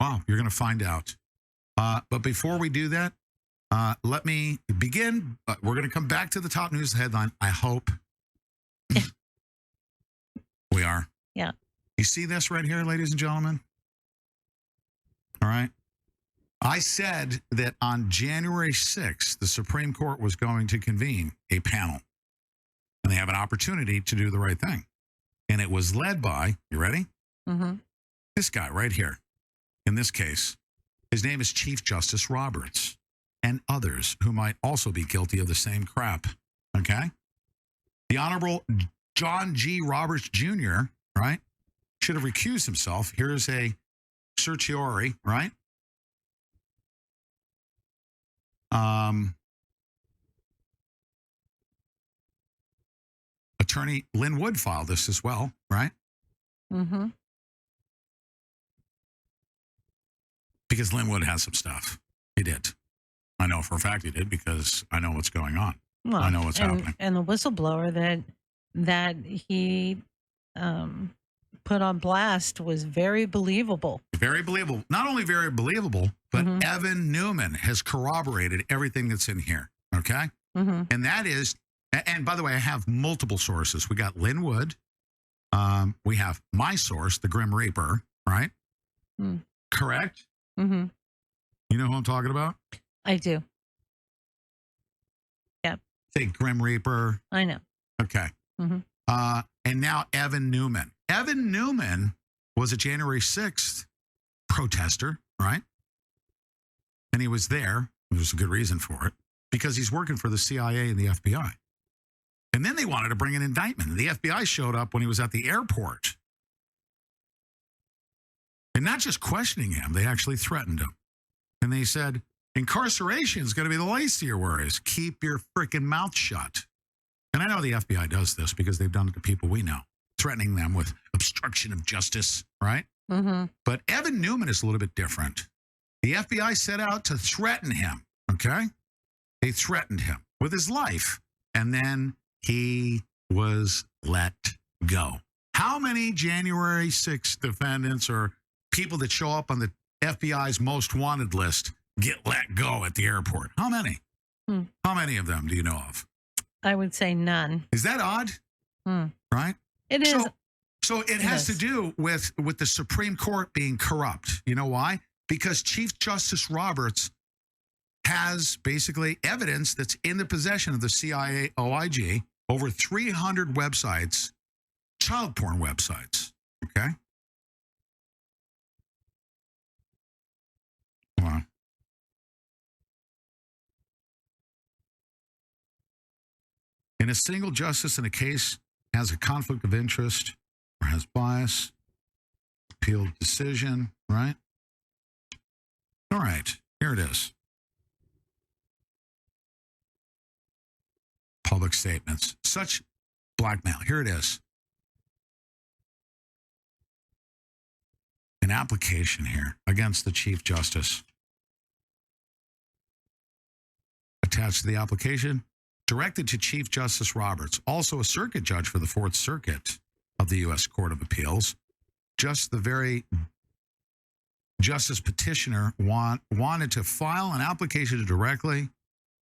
Wow, you're going to find out. But before we do that, let me begin. We're going to come back to the top news headline. I hope we are. Yeah. You see this right here, ladies and gentlemen? All right. I said that on January 6th, the Supreme Court was going to convene a panel, and they have an opportunity to do the right thing. And it was led by, you ready? Mm-hmm. This guy right here. In this case, his name is Chief Justice Roberts, and others who might also be guilty of the same crap. Okay? The Honorable John G. Roberts Jr., right, should have recused himself. Here's a certiorari, right? Attorney Lynn Wood filed this as well, right? Mm-hmm. Because Lynn Wood has some stuff. He did. I know for a fact he did because I know what's going on. Well, I know what's happening. And the whistleblower that he put on blast was very believable. Very believable. Not only very believable, but Evan Newman has corroborated everything that's in here. Okay? Mm-hmm. And that is, and by the way, I have multiple sources. We got Lynn Wood. We have my source, the Grim Reaper, right? Mm. Correct? Mm-hmm. You know who I'm talking about? I do. Yep. Say Grim Reaper. I know. Okay. Mm-hmm. And now Evan Newman. Evan Newman was a January 6th protester, right? And he was there. There's a good reason for it. Because he's working for the CIA and the FBI. And then they wanted to bring an indictment. The FBI showed up when he was at the airport. And not just questioning him, they actually threatened him. And they said, incarceration is going to be the least of your worries. Keep your freaking mouth shut. And I know the FBI does this because they've done it to people we know, threatening them with obstruction of justice, right? Mm-hmm. But Evan Newman is a little bit different. The FBI set out to threaten him, okay? They threatened him with his life. And then he was let go. How many January 6th defendants or people that show up on the FBI's most wanted list get let go at the airport? How many? How many of them do you know of? I would say none. Is that odd? Right? It is. So it has to do with the Supreme Court being corrupt. You know why? Because Chief Justice Roberts has basically evidence that's in the possession of the CIA OIG, over 300 websites, child porn websites. Okay? Wow. And a single justice in a case has a conflict of interest or has bias, appealed decision, right? All right, here it is. Public statements. Such blackmail. Here it is. An application here against the Chief Justice. Attached to the application, directed to Chief Justice Roberts, also a circuit judge for the Fourth Circuit of the U.S. Court of Appeals. Just the very justice petitioner wanted to file an application directly,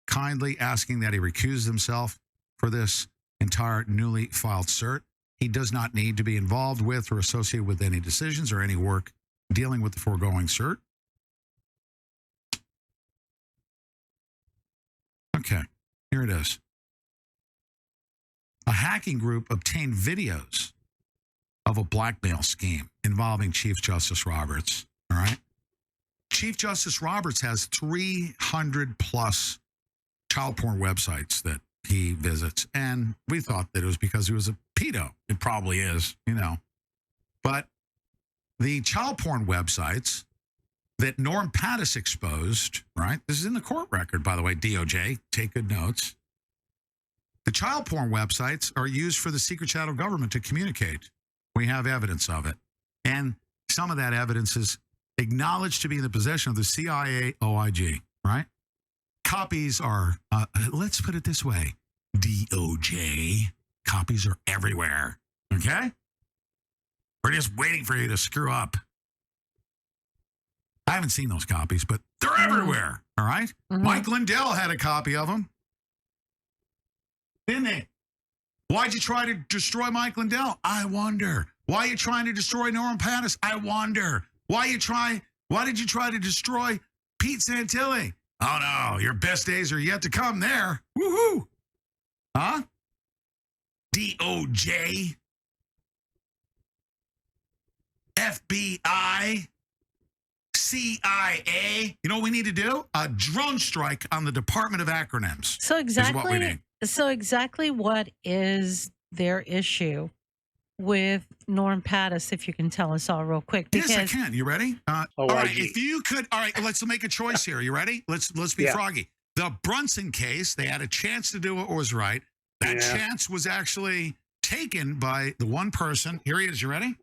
kindly asking that he recuse himself for this entire newly filed cert. He does not need to be involved with or associated with any decisions or any work dealing with the foregoing cert. Okay, here it is. A hacking group obtained videos of a blackmail scheme involving Chief Justice Roberts. All right. Chief Justice Roberts has 300 plus child porn websites that he visits. And we thought that it was because he was a pedo. It probably is, you know. But the child porn websites that Norm Pattis exposed, right? This is in the court record, by the way, DOJ. Take good notes. The child porn websites are used for the secret shadow government to communicate. We have evidence of it. And some of that evidence is acknowledged to be in the possession of the CIA OIG, right? Copies are, let's put it this way, DOJ. Copies are everywhere, okay? We're just waiting for you to screw up. haven't seen those copies, but they're everywhere. All right? Mike Lindell had a copy of them. Didn't he? Why'd you try to destroy Mike Lindell? I wonder. Why are you trying to destroy Norman Pattis? I wonder. Why did you try to destroy Pete Santilli? Oh, no. Your best days are yet to come there. Woohoo. Huh? DOJ. FBI. CIA. You know what we need to do? A drone strike on the Department of Acronyms. So Is what we need. exactly what is their issue with Norm Pattis, if you can tell us all real quick? Yes, I can. You ready? All right. gee. If you could, all right. Let's make a choice here. You ready? Let's be froggy. The Brunson case. They had a chance to do what was right. That chance was actually taken by the one person. Here he is. You ready?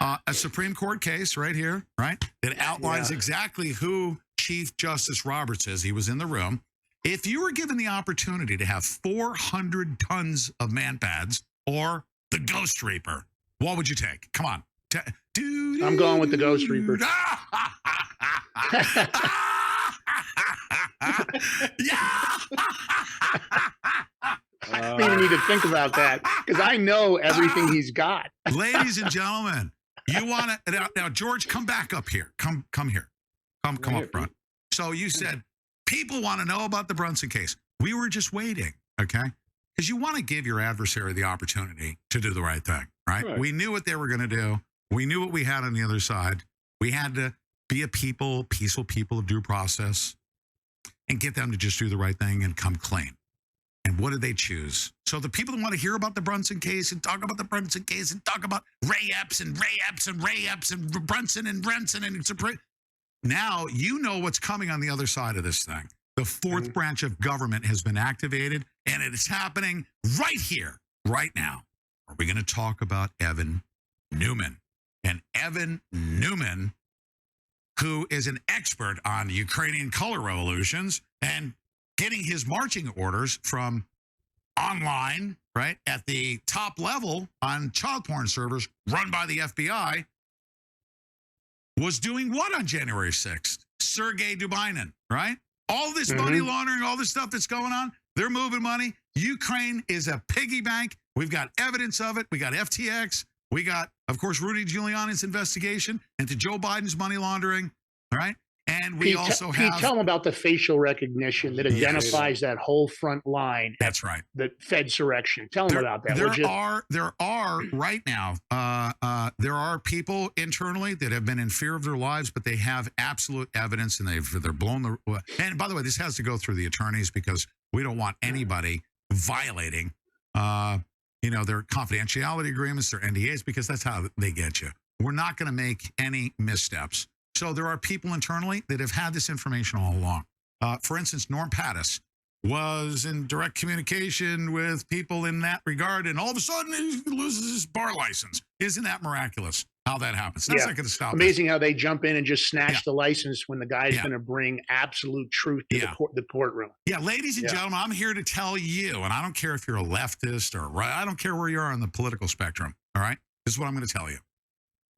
A Supreme Court case right here, right? That outlines exactly who Chief Justice Roberts is. He was in the room. If you were given the opportunity to have 400 tons of man pads or the Ghost Reaper, what would you take? Come on. I'm going with the Ghost Reaper. I don't even need to think about that because I know everything he's got. Ladies and gentlemen, you want to now, George, come back up here. Come here. Come up front. So you said people want to know about the Brunson case. We were just waiting, okay? Because you want to give your adversary the opportunity to do the right thing, right? We knew what they were going to do. We knew what we had on the other side. We had to be a peaceful people of due process and get them to just do the right thing and come clean. And what did they choose? So the people that want to hear about the Brunson case and talk about the Brunson case and talk about Ray Epps and Brunson and Supreme. Now you know what's coming on the other side of this thing. The fourth branch of government has been activated, and it is happening right here, right now. Are we going to talk about Evan Newman? And Evan Newman, who is an expert on Ukrainian color revolutions and getting his marching orders from online, right, at the top level on child porn servers run by the FBI, was doing what on January 6th? Sergei Dubinin, right? All this money laundering, all this stuff that's going on, they're moving money. Ukraine is a piggy bank. We've got evidence of it. We got FTX. We got, of course, Rudy Giuliani's investigation into Joe Biden's money laundering, all right? And we also have... tell them about the facial recognition that identifies that whole front line. That's right. The Fedsurrection. Tell them about that. There are right now, there are people internally that have been in fear of their lives, but they have absolute evidence, and they're blown the... And by the way, this has to go through the attorneys because we don't want anybody violating, their confidentiality agreements, their NDAs, because that's how they get you. We're not going to make any missteps. So there are people internally that have had this information all along. For instance, Norm Pattis was in direct communication with people in that regard, and all of a sudden he loses his bar license. Isn't that miraculous how that happens? That's not going to stop. Amazing how they jump in and just snatch the license when the guy's going to bring absolute truth to the courtroom. Yeah, ladies and gentlemen, I'm here to tell you, and I don't care if you're a leftist or right, I don't care where you are on the political spectrum, all right? This is what I'm going to tell you,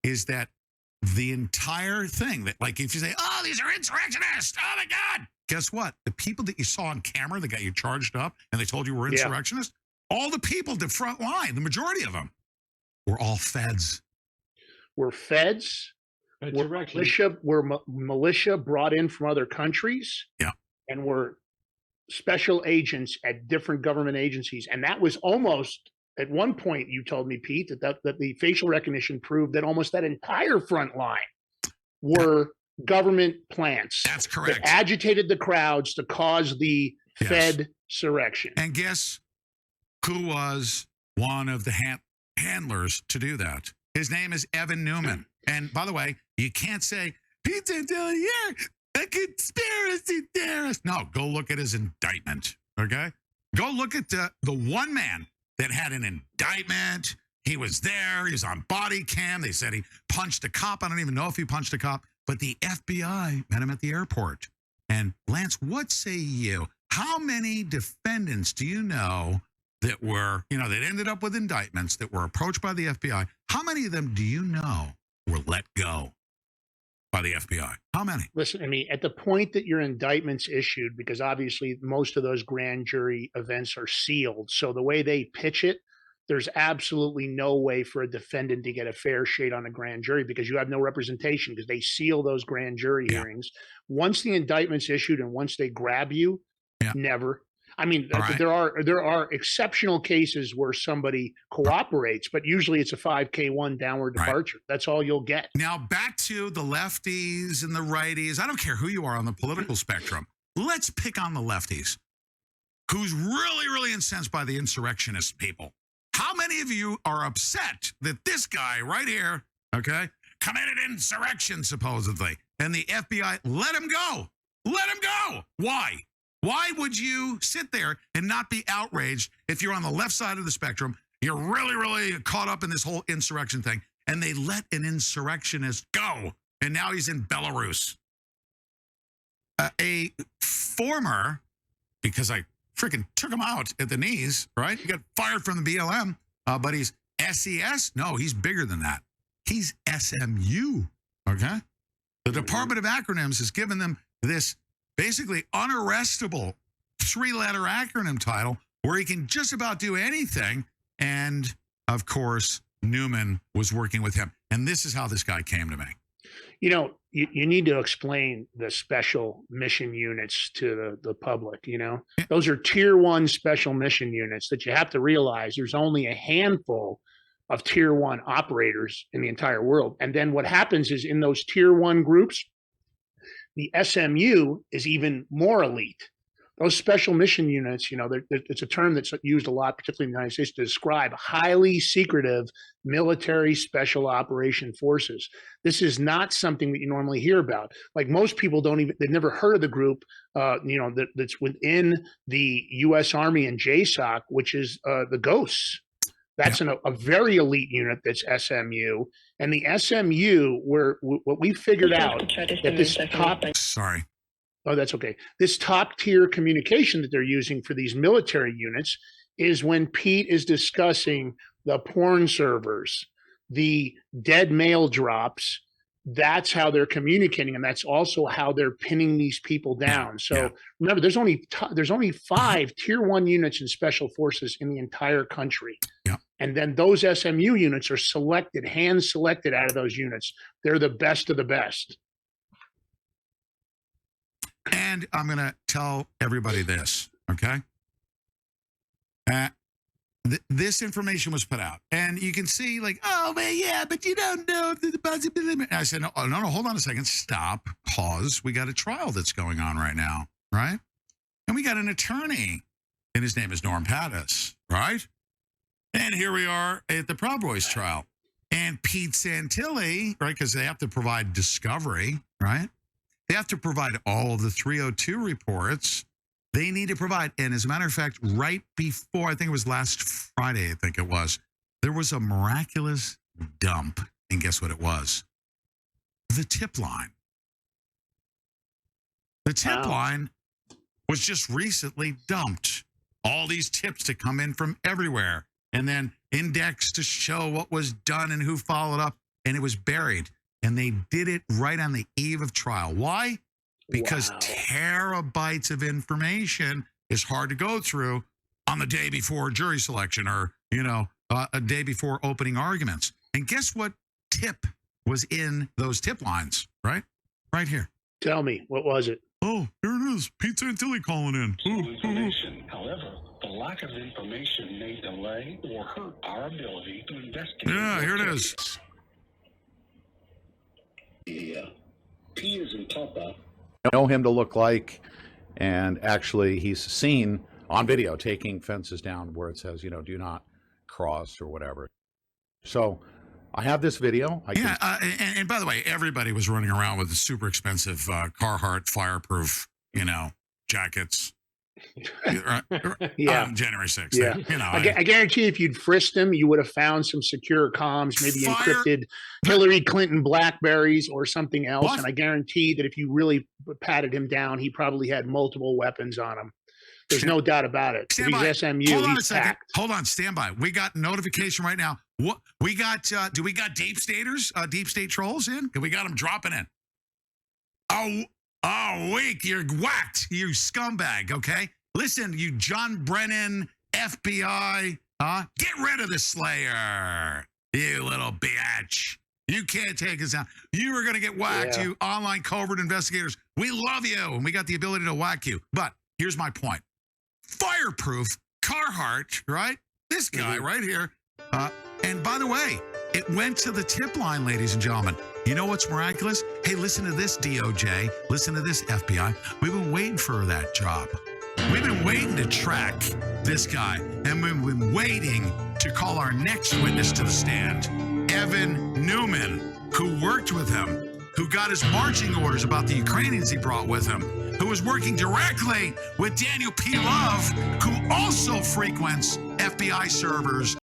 is that the entire thing that, like, if you say, oh, these are insurrectionists, oh my God, guess what? The people that you saw on camera that got you charged up and they told you were insurrectionists, all the people at the front line, the majority of them, were all feds. We're feds. We're militia brought in from other countries. Yeah. And we're special agents at different government agencies. And that was almost... At one point, you told me, Pete, that the facial recognition proved that almost that entire front line were government plants. That's correct. That agitated the crowds to cause the Fedsurrection. And guess who was one of the handlers to do that? His name is Evan Newman. And by the way, you can't say, Pete Santilli, a conspiracy theorist. No, go look at his indictment, okay? Go look at the one man that had an indictment. He was there. He was on body cam. They said he punched a cop. I don't even know if he punched a cop, but the FBI met him at the airport. And Lance, what say you? How many defendants do you know that were, that ended up with indictments that were approached by the FBI? How many of them do you know were let go? by the FBI? How many? Listen to me. At the point that your indictment's issued, because obviously most of those grand jury events are sealed, so the way they pitch it, there's absolutely no way for a defendant to get a fair shake on a grand jury because you have no representation because they seal those grand jury hearings. Once the indictment's issued and once they grab you, never. I mean, there are exceptional cases where somebody cooperates, but usually it's a 5K1 downward departure. That's all you'll get. Now, back to the lefties and the righties. I don't care who you are on the political spectrum. Let's pick on the lefties, who's really, really incensed by the insurrectionist people. How many of you are upset that this guy right here, okay, committed insurrection, supposedly, and the FBI let him go? Let him go. Why? Why would you sit there and not be outraged if you're on the left side of the spectrum, you're really, really caught up in this whole insurrection thing, and they let an insurrectionist go, and now he's in Belarus? A former, because I freaking took him out at the knees, right? He got fired from the BLM, but he's SES? No, he's bigger than that. He's SMU, okay? The Department of Acronyms has given them this basically unarrestable 3-letter acronym title where he can just about do anything. And, of course, Newman was working with him. And this is how this guy came to me. You know, you need to explain the special mission units to the public, you know. Those are tier 1 special mission units that you have to realize there's only a handful of tier 1 operators in the entire world. And then what happens is in those tier 1 groups, the SMU is even more elite. Those special mission units, you know, it's a term that's used a lot, particularly in the United States, to describe highly secretive military special operation forces. This is not something that you normally hear about. Like most people they've never heard of the group, you know, that's within the U.S. Army and JSOC, which is the Ghosts. That's a very elite unit that's SMU. And the SMU, what we figured out that this top... Sorry. Oh, that's okay. This top tier communication that they're using for these military units is when Pete is discussing the porn servers, the dead mail drops. That's how they're communicating, and that's also how they're pinning these people down. So remember, there's only 5 tier 1 units in special forces in the entire country. Yeah. And then those SMU units are hand selected out of those units. They're the best of the best. And I'm going to tell everybody this, okay? This information was put out. And you can see, like, oh, man, yeah, but you don't know if the possibility. I said, no, hold on a second. Stop. Pause. We got a trial that's going on right now, right? And we got an attorney, and his name is Norm Pattis, right? And here we are at the Proud Boys trial. And Pete Santilli, right, because they have to provide discovery, right? They have to provide all of the 302 reports. They need to provide, and as a matter of fact, right before, I think it was last Friday, I think it was, there was a miraculous dump. And guess what it was? The tip line. The tip line was just recently dumped. All these tips to come in from everywhere and then indexed to show what was done and who followed up, and it was buried. And they did it right on the eve of trial. Why? Because terabytes of information is hard to go through on the day before jury selection or, you know, a day before opening arguments. And guess what tip was in those tip lines, right? Right here. Tell me, what was it? Oh, here it is. Pete Santilli calling in. Information. However, the lack of information may delay or hurt our ability to investigate. Yeah, here it is. P is in Papa. Know him to look like, and actually he's seen on video taking fences down where it says, you know, do not cross or whatever. So I have this video. And by the way, everybody was running around with the super expensive Carhartt fireproof, you know, jackets. January 6th. Yeah. You know, I guarantee if you'd frisked him, you would have found some secure comms, maybe encrypted Hillary Clinton Blackberries or something else. What? And I guarantee that if you really patted him down, he probably had multiple weapons on him. There's no doubt about it. If he's SMU, Hold on he's a second. packed. Hold on, stand by. We got notification right now. What we got? Do we got deep staters, deep state trolls in? We got them dropping in. Oh, weak. You're whacked, you scumbag, okay? Listen, you John Brennan, FBI, get rid of the Slayer, you little bitch. You can't take us out. You are going to get whacked, you online covert investigators. We love you, and we got the ability to whack you. But here's my point. Fireproof, Carhartt, right? This guy right here. And by the way, it went to the tip line, ladies and gentlemen. You know what's miraculous? Hey, listen to this, DOJ. Listen to this, FBI. We've been waiting for that job. We've been waiting to track this guy, and we've been waiting to call our next witness to the stand, Evan Newman, who worked with him, who got his marching orders about the Ukrainians he brought with him, who was working directly with Daniel P. Love, who also frequents FBI servers